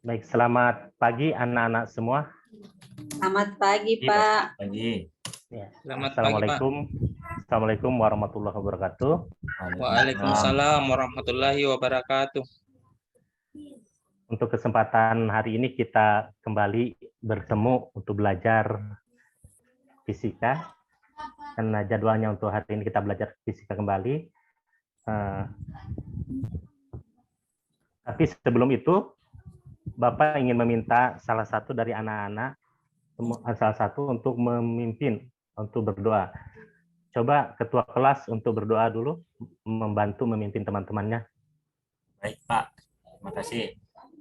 Baik, selamat pagi anak-anak semua. Selamat pagi, Pak. Pagi. Ya. Selamat pagi, Pak. Assalamualaikum warahmatullahi wabarakatuh. Waalaikumsalam warahmatullahi wabarakatuh. Untuk kesempatan hari ini kita kembali bertemu untuk belajar fisika. Karena jadwalnya untuk hari ini kita belajar fisika kembali. Tapi sebelum itu, Bapak ingin meminta salah satu dari anak-anak, untuk memimpin, untuk berdoa. Coba ketua kelas untuk berdoa dulu, membantu memimpin teman-temannya. Baik, Pak. Terima kasih.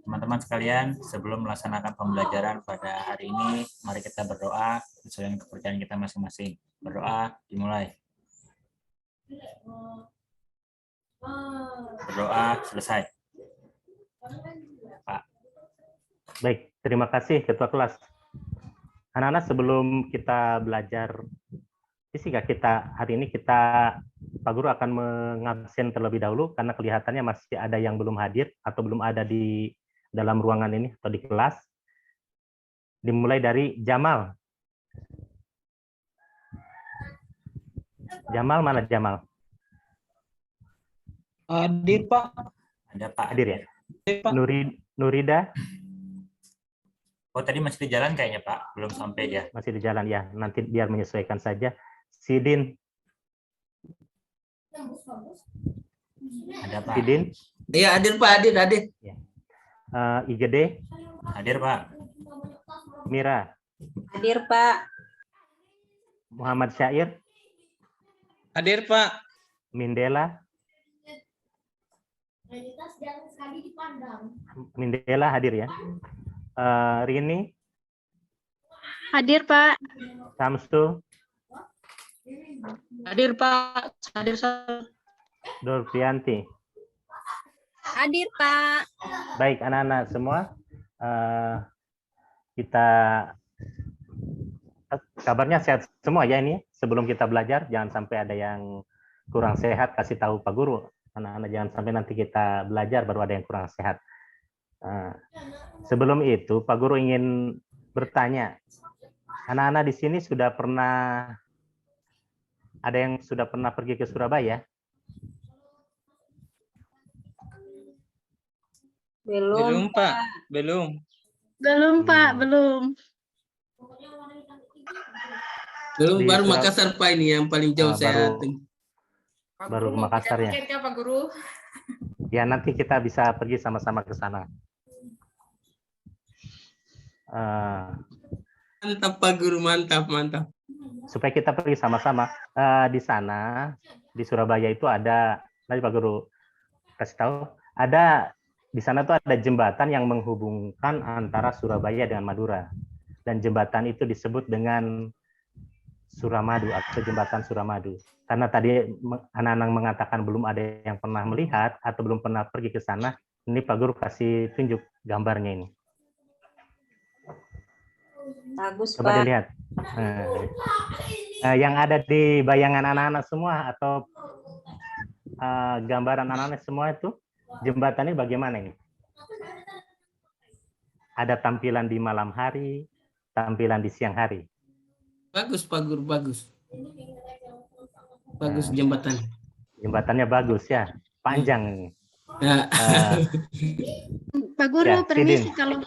Teman-teman sekalian, sebelum melaksanakan pembelajaran pada hari ini, mari kita berdoa sesuai dengan kepercayaan kita masing-masing. Berdoa dimulai. Berdoa selesai. Pak. Baik, terima kasih ketua kelas. Anak-anak, sebelum kita belajar fisika hari ini Pak Guru akan mengabsen terlebih dahulu karena kelihatannya masih ada yang belum hadir atau belum ada di dalam ruangan ini atau di kelas. Dimulai dari Jamal. Jamal, mana Jamal? Hadir, Pak. Ada Pak. Hadir ya? Hadir, Pak. Nurida? Oh, tadi masih di jalan kayaknya, Pak. Belum sampai ya. Masih di jalan ya. Nanti biar menyesuaikan saja. Sidin? Ada Pak. Sidin? Iya, hadir Pak, hadir. Ya. IGD? Hadir, Pak. Mira? Hadir, Pak. Muhammad Syair? Hadir, Pak. Mindela? Mindela hadir ya. Rini? Hadir, Pak. Samsul? Hadir, Pak. Hadir, Dorvianti? Hadir, Pak. Baik, anak-anak semua, kita kabarnya sehat semua ya ini. Sebelum kita belajar, jangan sampai ada yang kurang sehat, kasih tahu Pak Guru. Anak-anak jangan sampai nanti kita belajar baru ada yang kurang sehat. Sebelum itu, Pak Guru ingin bertanya, anak-anak di sini ada yang sudah pernah pergi ke Surabaya? Belum, Pak. Belum. Belum, Pak. Belum. Belum, Di baru Surab- Makassar Pak ini yang paling jauh saya. Baru ke Makassar ya? Pak Guru. Ya, nanti kita bisa pergi sama-sama ke sana. Mantap Pak Guru, mantap. Supaya kita pergi sama-sama. Di sana, di Surabaya itu ada, nanti Pak Guru kasih tahu, di sana tuh ada jembatan yang menghubungkan antara Surabaya dengan Madura. Dan jembatan itu disebut dengan Suramadu atau jembatan Suramadu. Karena tadi anak-anak mengatakan belum ada yang pernah melihat atau belum pernah pergi ke sana, ini Pak Guru kasih tunjuk gambarnya ini. Bagus, Coba Pak. dilihat. Yang ada di bayangan anak-anak semua atau gambaran anak-anak semua itu, jembatan ini bagaimana ini? Ada tampilan di malam hari, tampilan di siang hari. Bagus Pak Guru, bagus. Bagus jembatan. Jembatannya bagus ya, panjang. Ya. Pak Guru, Ya, permisi, Sidin.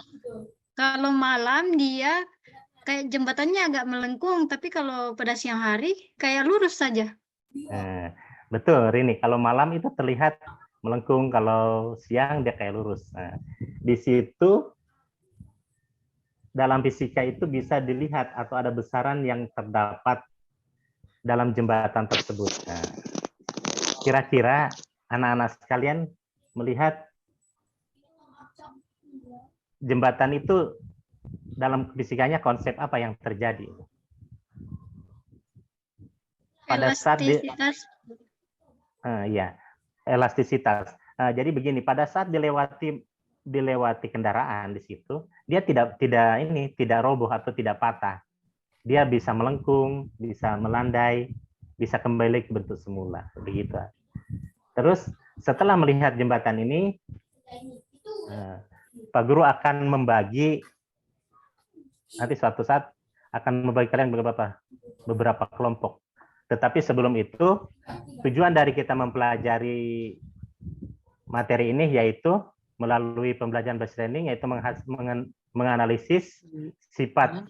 kalau malam dia kayak jembatannya agak melengkung, tapi kalau pada siang hari kayak lurus saja. Betul, Rini. Kalau malam itu terlihat melengkung, kalau siang dia kayak lurus. Nah, di situ dalam fisika itu bisa dilihat atau ada besaran yang terdapat dalam jembatan tersebut. Nah, kira-kira anak-anak sekalian melihat jembatan itu dalam fisikanya konsep apa yang terjadi? Pada saat Elastisitas. Elastisitas. Jadi begini, pada saat dilewati kendaraan di situ, dia tidak roboh atau tidak patah. Dia bisa melengkung, bisa melandai, bisa kembali ke bentuk semula, begitu. Terus setelah melihat jembatan ini, Pak Guru akan membagi, nanti suatu saat akan membagi kalian beberapa kelompok. Tetapi sebelum itu, tujuan dari kita mempelajari materi ini yaitu melalui pembelajaran basic training, yaitu menganalisis sifat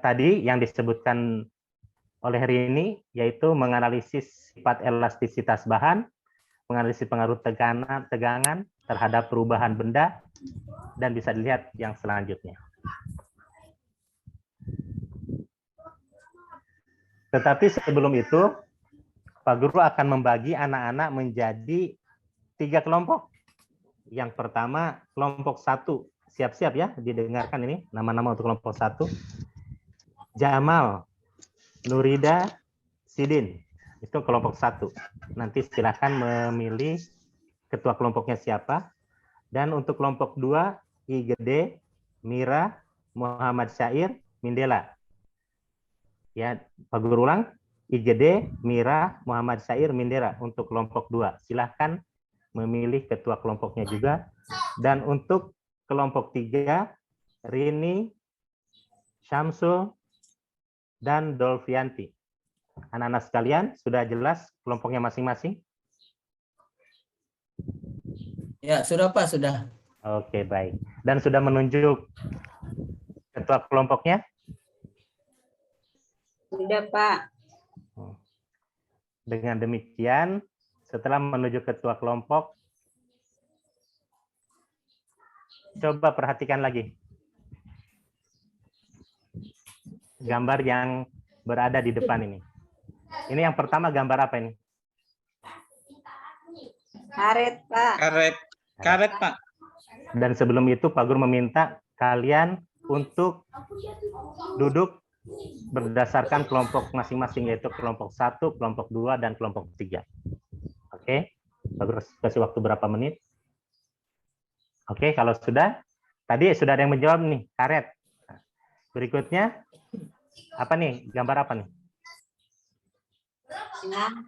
tadi yang disebutkan oleh Rini, yaitu menganalisis sifat elastisitas bahan, menganalisis pengaruh tegangan terhadap perubahan benda, dan bisa dilihat yang selanjutnya. Tetapi sebelum itu, Pak Guru akan membagi anak-anak menjadi 3 kelompok. Yang pertama, kelompok 1. Siap-siap ya, didengarkan ini nama-nama untuk kelompok 1. Jamal, Nurida, Sidin. Itu kelompok 1. Nanti silakan memilih ketua kelompoknya siapa. Dan untuk kelompok 2, I Gede, Mira, Muhammad Syair, Mindela. Ya, Pak Guru ulang, IGD, Mira, Muhammad Syair, Mindera untuk kelompok 2. Silahkan memilih ketua kelompoknya juga. Dan untuk kelompok 3, Rini, Syamsul, dan Dolfianti. Anak-anak sekalian, sudah jelas kelompoknya masing-masing? Ya, sudah Pak, sudah. Oke, baik. Dan sudah menunjuk ketua kelompoknya? Sudah, Pak. Dengan demikian, setelah menuju ketua kelompok, coba perhatikan lagi gambar yang berada di depan ini. Ini yang pertama gambar apa ini? Karet, Pak. Karet, Pak. Dan sebelum itu Pak Guru meminta kalian untuk duduk berdasarkan kelompok masing-masing, yaitu kelompok 1, kelompok 2, dan kelompok 3. Oke, Pak Guru kasih waktu berapa menit? Oke, kalau sudah, tadi sudah ada yang menjawab nih, karet. Berikutnya, apa nih? Gambar apa nih?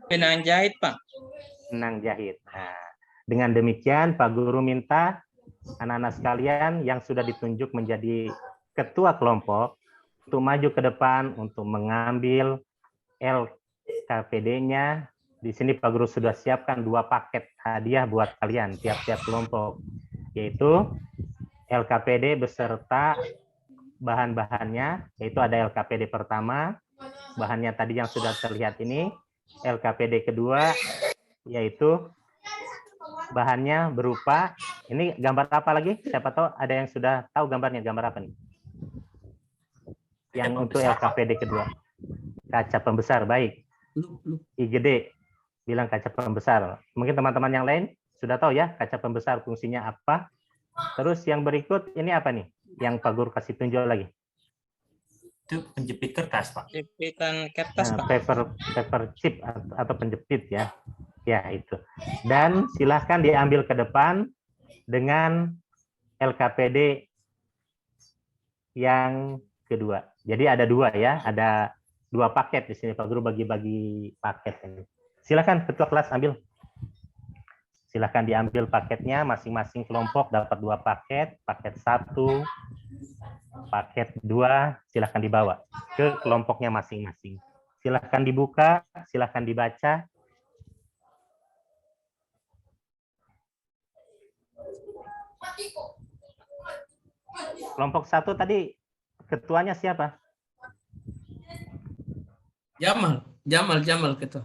Benang jahit, Pak. Benang jahit. Nah, dengan demikian, Pak Guru minta anak-anak sekalian yang sudah ditunjuk menjadi ketua kelompok untuk maju ke depan untuk mengambil LKPD-nya. Di sini Pak Guru sudah siapkan 2 paket hadiah buat kalian tiap-tiap kelompok, yaitu LKPD beserta bahan-bahannya, yaitu ada LKPD pertama, bahannya tadi yang sudah terlihat ini, LKPD kedua, yaitu bahannya berupa, ini gambar apa lagi? Siapa tahu ada yang sudah tahu gambarnya, gambar apa nih? Yang untuk LKPD kedua. Kaca pembesar, baik. IGD bilang kaca pembesar. Mungkin teman-teman yang lain sudah tahu ya kaca pembesar fungsinya apa. Terus yang berikut ini apa nih? Yang Pak Guru kasih tunjuk lagi. Itu penjepit kertas, Pak. Jepitan kertas, Pak. Paper chip atau penjepit ya. Ya, itu. Dan silahkan diambil ke depan dengan LKPD yang kedua. Jadi ada 2 ya, ada 2 paket di sini. Pak Guru bagi-bagi paket ini. Silakan ketua kelas ambil. Silakan diambil paketnya, masing-masing kelompok dapat 2 paket. Paket 1, paket 2, silakan dibawa ke kelompoknya masing-masing. Silakan dibuka, silakan dibaca. Kelompok 1 tadi ketuanya siapa? Jamal ketua.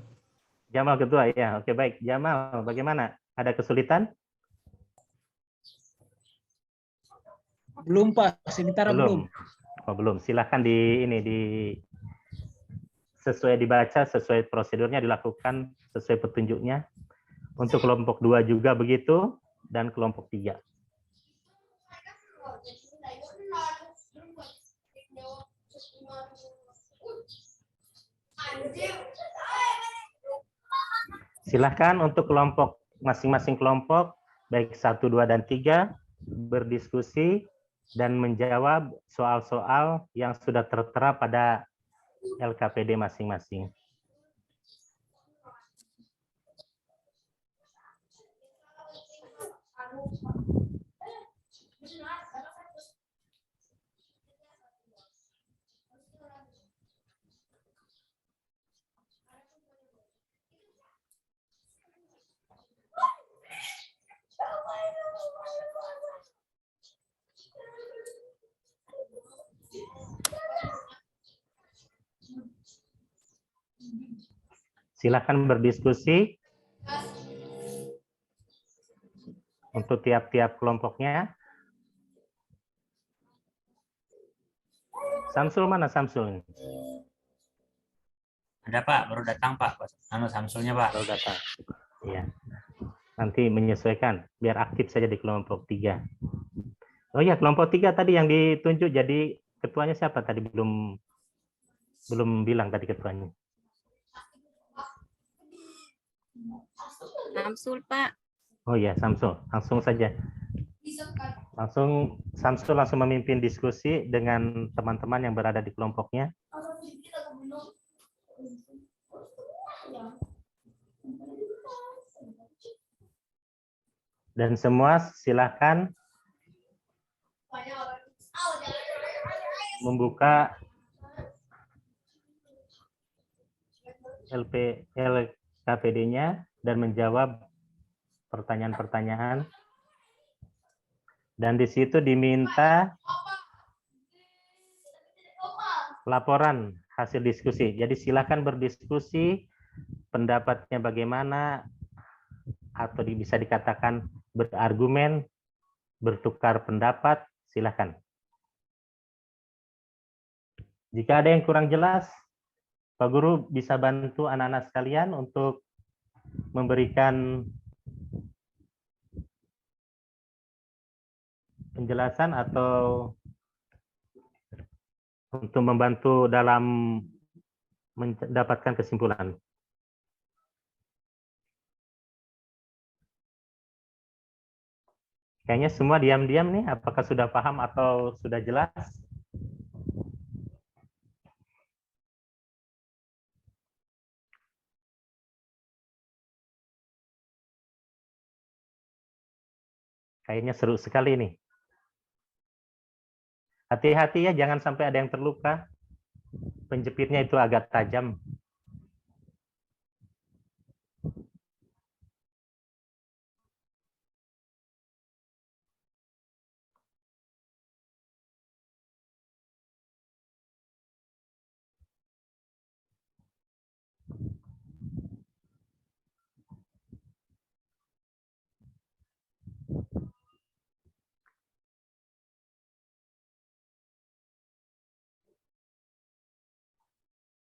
Jamal ketua, ya. Oke, baik. Jamal, bagaimana? Ada kesulitan? Belum, Pak. Sementara belum. Oh, belum. Silahkan sesuai dibaca, sesuai prosedurnya dilakukan, sesuai petunjuknya. Untuk kelompok 2 juga begitu, dan kelompok 3. Silahkan untuk kelompok masing-masing kelompok, baik 1, 2, dan 3, berdiskusi dan menjawab soal-soal yang sudah tertera pada LKPD masing-masing. Silakan berdiskusi untuk tiap-tiap kelompoknya. Samsul mana Samsul? Ada Pak, baru datang Pak. Samsulnya Pak. Baru datang. Iya. Nanti menyesuaikan biar aktif saja di kelompok 3. Oh ya, kelompok 3 tadi yang ditunjuk jadi ketuanya siapa tadi? Belum bilang tadi ketuanya. Samsul, Pak. Oh ya, Samsul. Langsung saja. Samsul langsung memimpin diskusi dengan teman-teman yang berada di kelompoknya. Dan semua silakan membuka LKPD-nya dan menjawab pertanyaan-pertanyaan. Dan di situ diminta laporan hasil diskusi. Jadi silakan berdiskusi, pendapatnya bagaimana, atau bisa dikatakan berargumen, bertukar pendapat, silakan. Jika ada yang kurang jelas, Pak Guru bisa bantu anak-anak sekalian untuk memberikan penjelasan atau untuk membantu dalam mendapatkan kesimpulan. Kayaknya semua diam-diam nih, apakah sudah paham atau sudah jelas? Kayaknya seru sekali nih. Hati-hati ya, jangan sampai ada yang terluka. Penjepitnya itu agak tajam.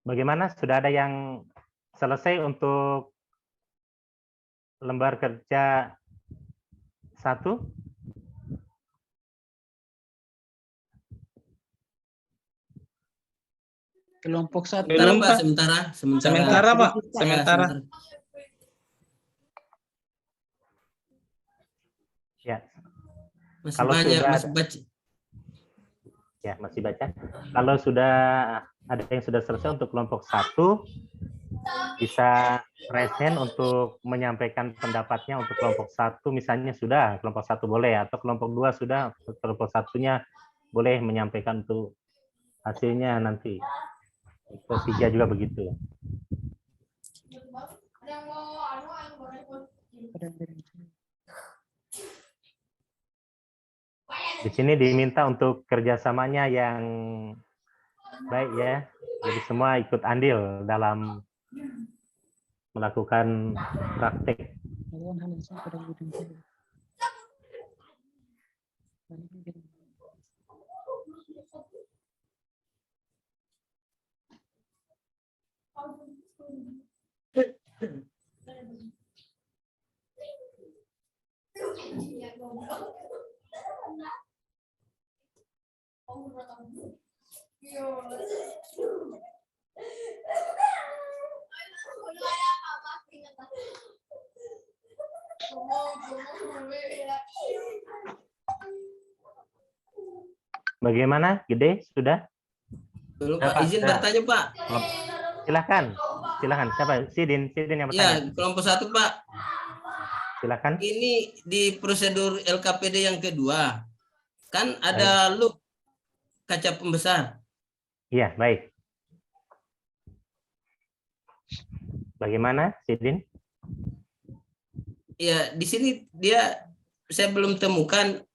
Bagaimana? Sudah ada yang selesai untuk lembar kerja 1? Kelompok 1. Sementara, Belum, Pak, Pak. sementara. Sementara, Pak. Ya, Sementara. Ya. Masih Kalau banyak, sudah masih baca. Ya, masih baca. Kalau sudah ada yang sudah selesai untuk kelompok 1, bisa raise hand untuk menyampaikan pendapatnya untuk kelompok 1, misalnya sudah, kelompok 1 boleh, atau kelompok 2 sudah, kelompok 1-nya boleh menyampaikan untuk hasilnya nanti. Kelompok 3 juga begitu. Di sini diminta untuk kerjasamanya yang baik ya. Jadi semua ikut andil dalam melakukan praktek. Bagaimana, Gede? Sudah? Belum, Ya, Pak. Pak, Izin sudah. bertanya, Pak. Silakan. Silakan. Siapa? Sidin yang Ya, bertanya. kelompok 1, Pak. Silakan. Ini di prosedur LKPD yang kedua, kan ada loop kaca pembesar. Iya, baik. Bagaimana, Sidin? Ya, di sini saya belum temukan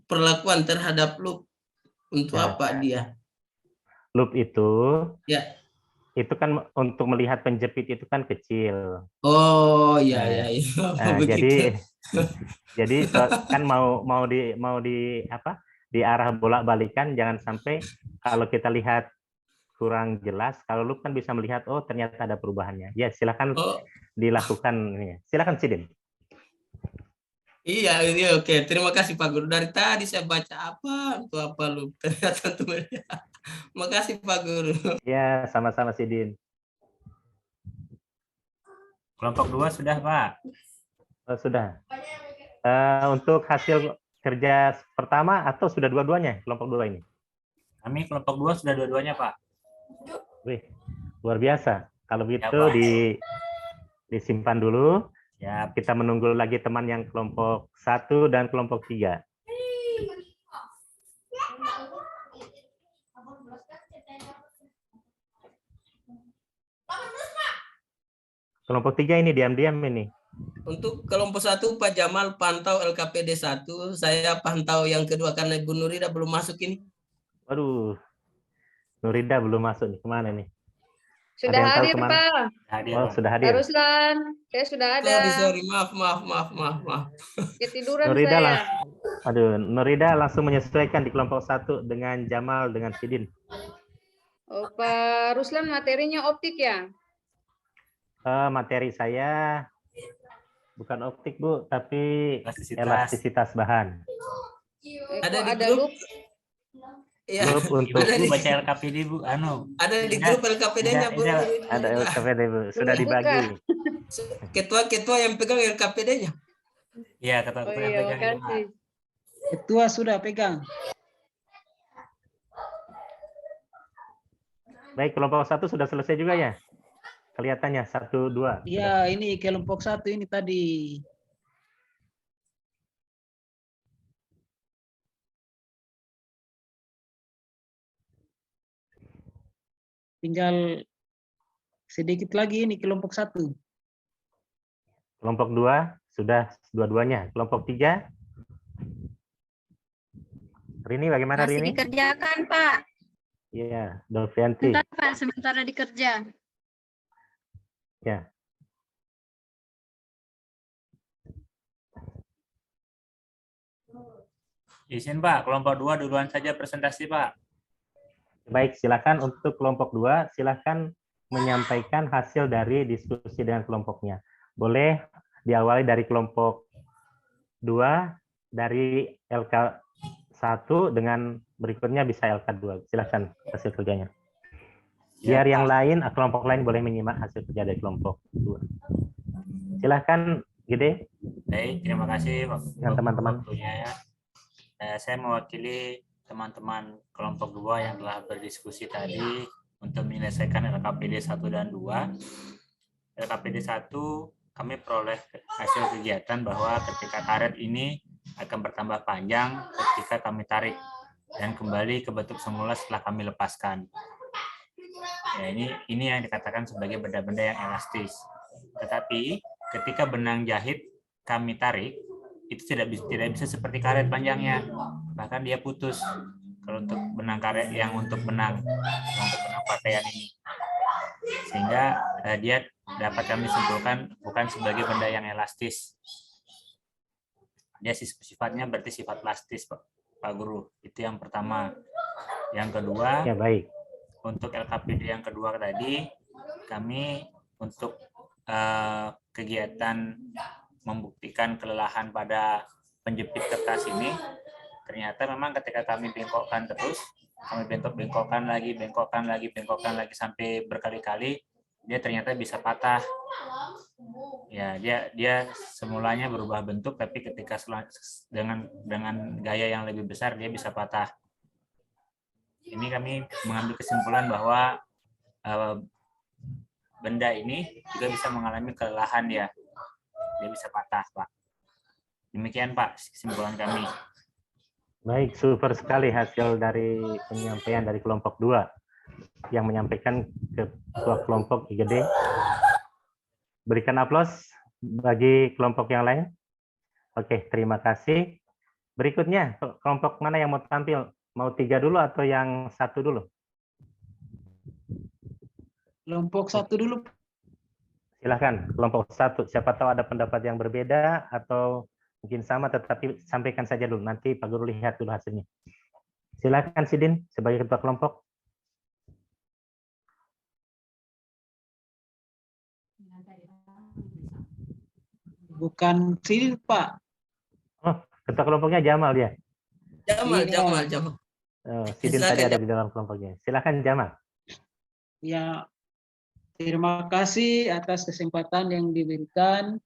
perlakuan terhadap loop. Untuk Ya. apa dia? Loop itu Ya. itu kan untuk melihat penjepit itu kan kecil. Oh, iya, Nah, iya, iya. Nah, Begitu. jadi kan mau di apa? Diarah bolak-balikan, jangan sampai kalau kita lihat kurang jelas, kalau lu kan bisa melihat oh ternyata ada perubahannya. Ya, silakan Oh, dilakukan ini. Silakan Sidin. iya, iya, oke. Terima kasih Pak Guru. Dari tadi saya baca apa, itu apa lu. Ternyata tulisnya. Makasih Pak Guru. Ya, sama-sama Sidin. Kelompok 2 sudah, Pak. Oh, sudah. Untuk hasil kerja pertama atau sudah dua-duanya kelompok 2 ini? Kami kelompok 2 sudah dua-duanya, Pak. Wih, luar biasa. Kalau Ya, begitu Pak. disimpan dulu. Ya, Kita menunggu lagi teman yang kelompok 1 dan kelompok 3. Kelompok 3 ini diam-diam ini. Untuk kelompok 1 Pak Jamal pantau LKPD 1, saya pantau yang kedua karena Ibu Nurida belum masuk ini. Waduh, Nurida belum masuk nih. Kemana nih? Sudah Ada yang tahu hadir, kemana? Pak. hadir, Oh, Pak. sudah Pak hadir. Ruslan, saya sudah ada. Sorry, maaf. Ketiduran Nurida saya. Nurida langsung menyesuaikan di kelompok 1 dengan Jamal dengan Sidin. Oh, Pak Ruslan materinya optik ya? Materi saya bukan optik, Bu, tapi Elastisitas. elastisitas bahan. Ada Kok di ada grup? loop? Iya. Grup untuk Ada Bu, di, baca LKPD, Bu. ada di grup LKPD-nya, Bu. ada LKPD, Bu. Sudah dibagi. Ketua yang pegang LKPD-nya. Iya, kata Oh ketua yang iya, pegang ini, Pak. makasih. Ketua sudah pegang. Baik, kelompok 1 sudah selesai juga ya? Kelihatannya 1, 2. Iya, ini kelompok 1 ini tadi. Tinggal sedikit lagi ini kelompok 1. Kelompok 2 sudah dua-duanya. Kelompok 3. Rini bagaimana Masih Rini? dikerjakan, Pak. Iya, Dolfianti. Bentar, Pak, sementara dikerja. Ya. Izin, Pak. Kelompok 2 duluan saja presentasi, Pak. Baik, silakan untuk kelompok 2, silakan menyampaikan hasil dari diskusi dengan kelompoknya. Boleh diawali dari kelompok 2, dari LK1 dengan berikutnya bisa LK2. Silakan hasil kerjanya. Biar Ya, yang Pak. lain, kelompok lain boleh menyimak hasil kerja dari kelompok 2. Silakan, Gede. Baik, terima kasih, Pak. Dengan teman-teman. Waktunya ya. Saya mewakili teman-teman kelompok 2 yang telah berdiskusi tadi untuk menyelesaikan LKPD 1 dan 2. LKPD 1 kami peroleh hasil kegiatan bahwa ketika karet ini akan bertambah panjang ketika kami tarik dan kembali ke bentuk semula setelah kami lepaskan. Ya, ini yang dikatakan sebagai benda-benda yang elastis. Tetapi ketika benang jahit kami tarik, itu tidak bisa seperti karet panjangnya, bahkan dia putus. Kalau untuk benang karet yang untuk benang pakaian ini, sehingga dia dapat kami simpulkan bukan sebagai benda yang elastis. Dia sifatnya berarti sifat plastis, Pak Guru. Itu yang pertama. Yang kedua, Ya, baik. untuk LKPD yang kedua tadi, kami untuk kegiatan membuktikan kelelahan pada penjepit kertas ini, ternyata memang ketika kami bengkokkan terus, kami bengkokkan lagi sampai berkali-kali, dia ternyata bisa patah. Ya, dia semulanya berubah bentuk, tapi ketika dengan gaya yang lebih besar dia bisa patah. Ini kami mengambil kesimpulan bahwa benda ini juga bisa mengalami kelelahan dia bisa patah, Pak. Demikian, Pak, kesimpulan kami. Baik, super sekali hasil dari penyampaian dari kelompok 2 yang menyampaikan ketua kelompok IGD. Berikan aplaus bagi kelompok yang lain. Oke, terima kasih. Berikutnya, kelompok mana yang mau tampil? Mau 3 dulu atau yang 1 dulu? Kelompok 1 dulu. Silahkan kelompok 1. Siapa tahu ada pendapat yang berbeda atau mungkin sama, tetapi sampaikan saja dulu. Nanti Pak Guru lihat dulu hasilnya. Silakan Sidin sebagai ketua kelompok. Bukan sini, Pak. Oh, ketua kelompoknya Jamal dia. Jamal, Iya. Jamal. Oh, Sidin Silakan, tadi ada Jamal. di dalam kelompoknya. Silakan Jamal. Ya, terima kasih atas kesempatan yang diberikan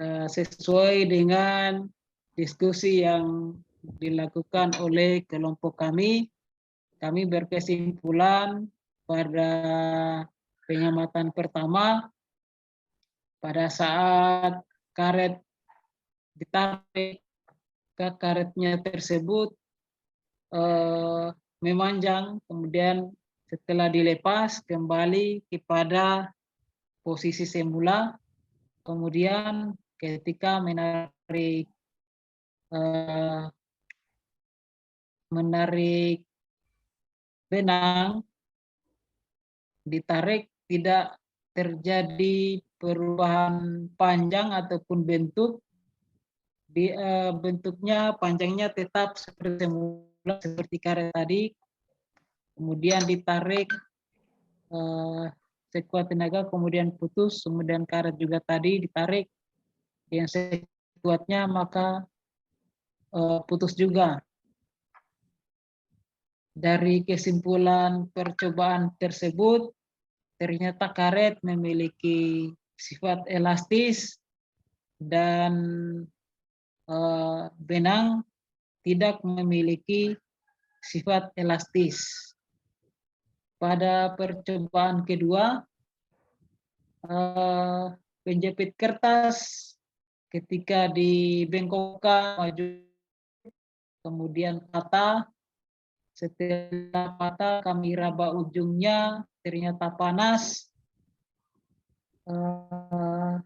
sesuai dengan diskusi yang dilakukan oleh kelompok kami. Kami berkesimpulan pada pengamatan pertama pada saat karet ditarik ke karetnya tersebut memanjang, kemudian setelah dilepas kembali kepada posisi semula, kemudian ketika menarik benang ditarik, tidak terjadi perubahan panjang ataupun bentuk. Bentuknya, panjangnya tetap seperti semula, seperti karet tadi. Kemudian ditarik sekuat tenaga, kemudian putus, kemudian karet juga tadi ditarik yang sekuatnya, maka putus juga. Dari kesimpulan percobaan tersebut, ternyata karet memiliki sifat elastis dan benang tidak memiliki sifat elastis. Pada percobaan kedua, penjepit kertas ketika dibengkokkan maju kemudian patah. Setelah patah kami raba ujungnya, ternyata panas.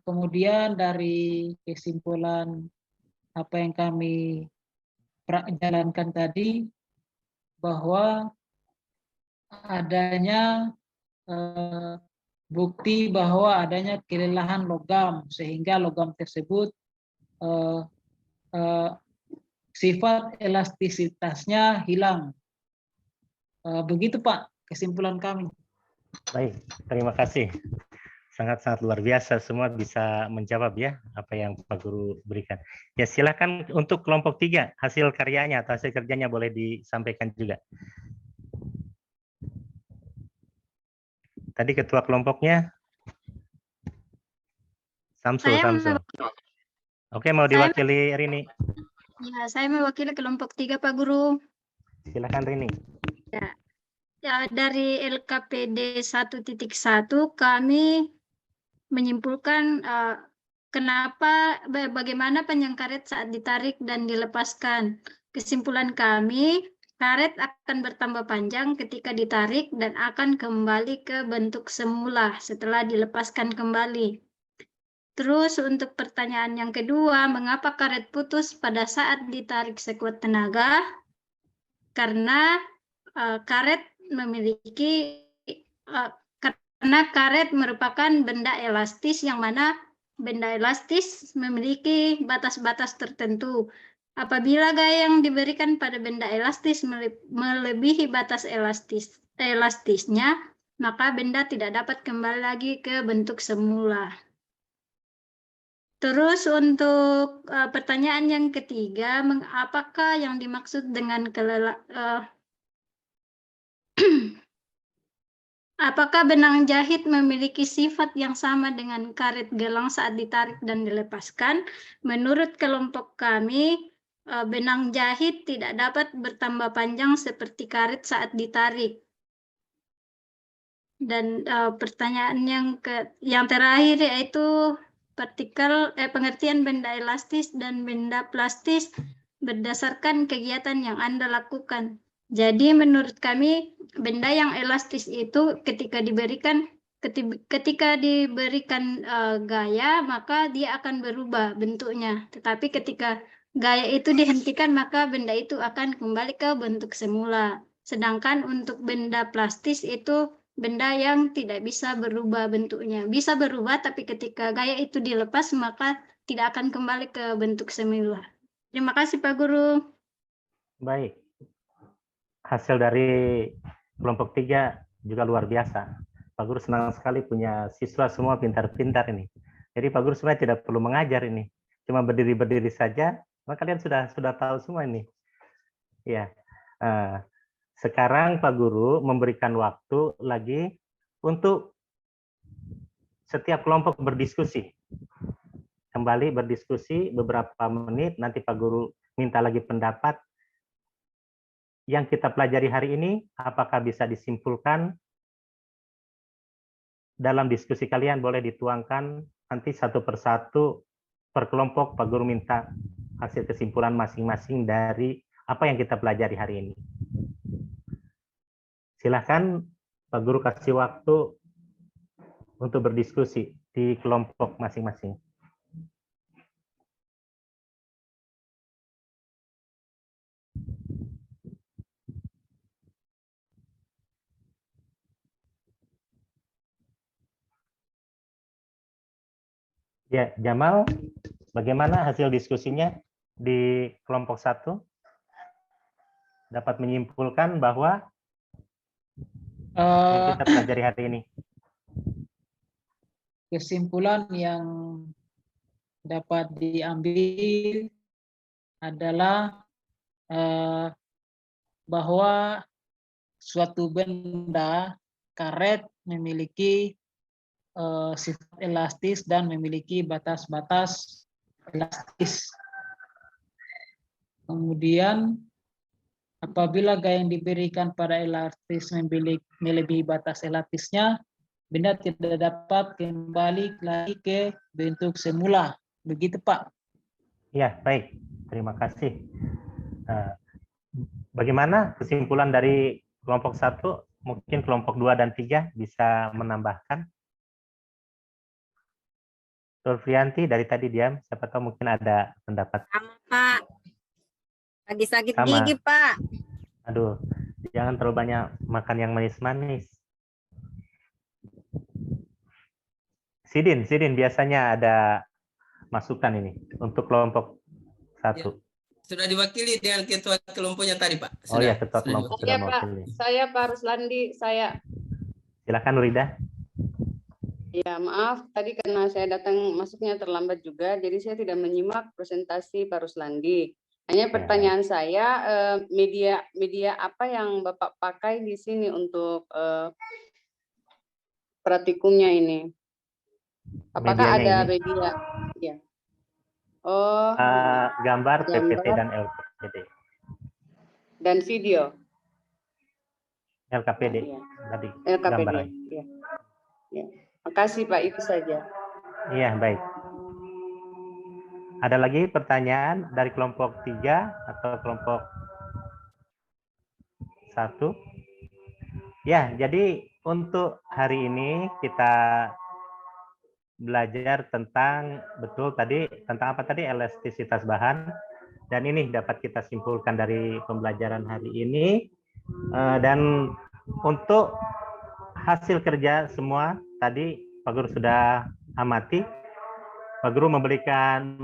Kemudian dari kesimpulan apa yang kami jalankan tadi, bahwa adanya bukti bahwa adanya kelelahan logam, sehingga logam tersebut sifat elastisitasnya hilang. Begitu Pak kesimpulan kami. Baik, terima kasih. Sangat-sangat luar biasa, semua bisa menjawab ya apa yang Pak Guru berikan. Ya silakan untuk kelompok 3, hasil karyanya atau hasil kerjanya boleh disampaikan juga. Tadi ketua kelompoknya Samsul. Oke, mau diwakili Rini. Ya, saya mewakili kelompok 3 Pak Guru. Silakan Rini. Ya, dari LKPD 1.1 kami menyimpulkan bagaimana panjang karet saat ditarik dan dilepaskan. Kesimpulan kami, karet akan bertambah panjang ketika ditarik dan akan kembali ke bentuk semula setelah dilepaskan kembali. Terus untuk pertanyaan yang kedua, mengapa karet putus pada saat ditarik sekuat tenaga? Karena karet merupakan benda elastis, yang mana benda elastis memiliki batas-batas tertentu. Apabila gaya yang diberikan pada benda elastis melebihi batas elastisnya, maka benda tidak dapat kembali lagi ke bentuk semula. Terus untuk pertanyaan yang ketiga, apakah yang dimaksud dengan apakah benang jahit memiliki sifat yang sama dengan karet gelang saat ditarik dan dilepaskan? Menurut kelompok kami, benang jahit tidak dapat bertambah panjang seperti karet saat ditarik. Dan pertanyaan yang terakhir yaitu pengertian benda elastis dan benda plastis berdasarkan kegiatan yang Anda lakukan. Jadi menurut kami benda yang elastis itu ketika diberikan gaya, maka dia akan berubah bentuknya. Tetapi ketika gaya itu dihentikan, maka benda itu akan kembali ke bentuk semula. Sedangkan untuk benda plastis itu benda yang tidak bisa berubah bentuknya. Bisa berubah, tapi ketika gaya itu dilepas, maka tidak akan kembali ke bentuk semula. Terima kasih, Pak Guru. Baik. Hasil dari kelompok 3 juga luar biasa. Pak Guru senang sekali punya siswa semua pintar-pintar ini. Jadi Pak Guru sebenarnya tidak perlu mengajar ini. Cuma berdiri-berdiri saja, maka kalian sudah tahu semua ini. Ya. Sekarang Pak Guru memberikan waktu lagi untuk setiap kelompok berdiskusi. Kembali berdiskusi beberapa menit, nanti Pak Guru minta lagi pendapat yang kita pelajari hari ini, apakah bisa disimpulkan dalam diskusi kalian, boleh dituangkan nanti satu persatu per kelompok. Pak Guru minta hasil kesimpulan masing-masing dari apa yang kita pelajari hari ini. Silahkan Pak Guru kasih waktu untuk berdiskusi di kelompok masing-masing. Ya, Jamal, bagaimana hasil diskusinya di kelompok 1? Dapat menyimpulkan bahwa yang kita pelajari hari ini. Kesimpulan yang dapat diambil adalah bahwa suatu benda karet memiliki sifat elastis dan memiliki batas-batas elastis. Kemudian apabila gaya yang diberikan pada elastis melebihi batas elastisnya, benda tidak dapat kembali lagi ke bentuk semula. Begitu, Pak. Ya, baik. Terima kasih. Bagaimana kesimpulan dari kelompok 1? Mungkin kelompok 2 dan 3 bisa menambahkan. Surfianti dari tadi diam, siapa tahu mungkin ada pendapat. Sama, Pak. Lagi sakit Sama. gigi, Pak. Aduh, jangan terlalu banyak makan yang manis-manis. Sidin biasanya ada masukan ini untuk kelompok 1. Ya. Sudah diwakili dengan ketua kelompoknya tadi, Pak. Oh ya, Sudah, ketua kelompok sudah mewakili. Saya Pak Ruslandi, saya. Silakan Nurida. Ya, maaf, tadi karena saya datang masuknya terlambat juga, jadi saya tidak menyimak presentasi Pak Ruslandi. Hanya pertanyaan saya, media apa yang Bapak pakai di sini untuk praktikumnya ini? Apakah Medianya ada ini? media? Ya. Oh, Gambar, PPT, gambar. dan LKPD. Dan video. LKPD Iya. tadi. LKPD. Gambaran. Ya. Ya. Makasih Pak, itu saja. Iya, baik. Ada lagi pertanyaan dari kelompok 3 atau kelompok 1? Ya, jadi untuk hari ini kita belajar tentang, betul tadi, tentang apa tadi? Elastisitas bahan. Dan ini dapat kita simpulkan dari pembelajaran hari ini. Dan untuk hasil kerja semua, tadi Pak Guru sudah amati. Pak Guru memberikan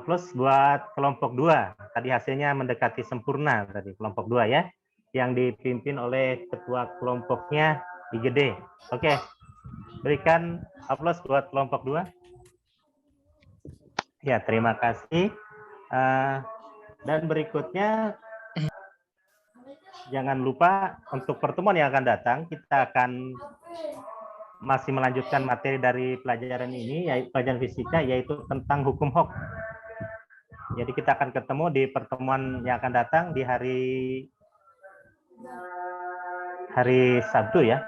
plus buat kelompok 2. Tadi hasilnya mendekati sempurna tadi kelompok 2 ya, yang dipimpin oleh ketua kelompoknya IGD. Oke. Berikan plus buat kelompok 2. Ya, terima kasih. Dan berikutnya jangan lupa untuk pertemuan yang akan datang kita akan masih melanjutkan materi dari pelajaran ini, yaitu pelajaran fisika, yaitu tentang hukum Hooke. Jadi kita akan ketemu di pertemuan yang akan datang di hari Sabtu ya,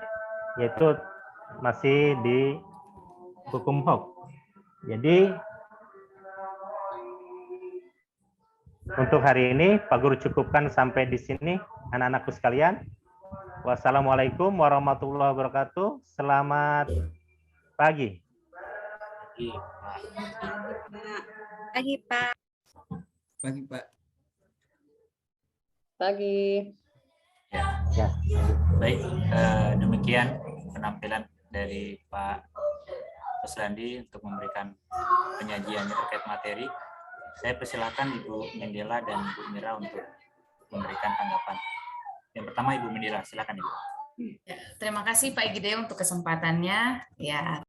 yaitu masih di hukum Hooke. Jadi untuk hari ini Pak Guru cukupkan sampai di sini, anak-anakku sekalian. Wassalamualaikum warahmatullahi wabarakatuh. Selamat pagi. Pagi, Pak. Pagi, Pak. Pagi. Ya. Ya. Baik, demikian penampilan dari Pak Roslandi untuk memberikan penyajiannya terkait materi. Saya persilakan Ibu Mendela dan Bu Mira untuk memberikan tanggapan. Yang pertama Ibu Mendela, silakan Ibu. Ya, terima kasih Pak Igede untuk kesempatannya. Ya,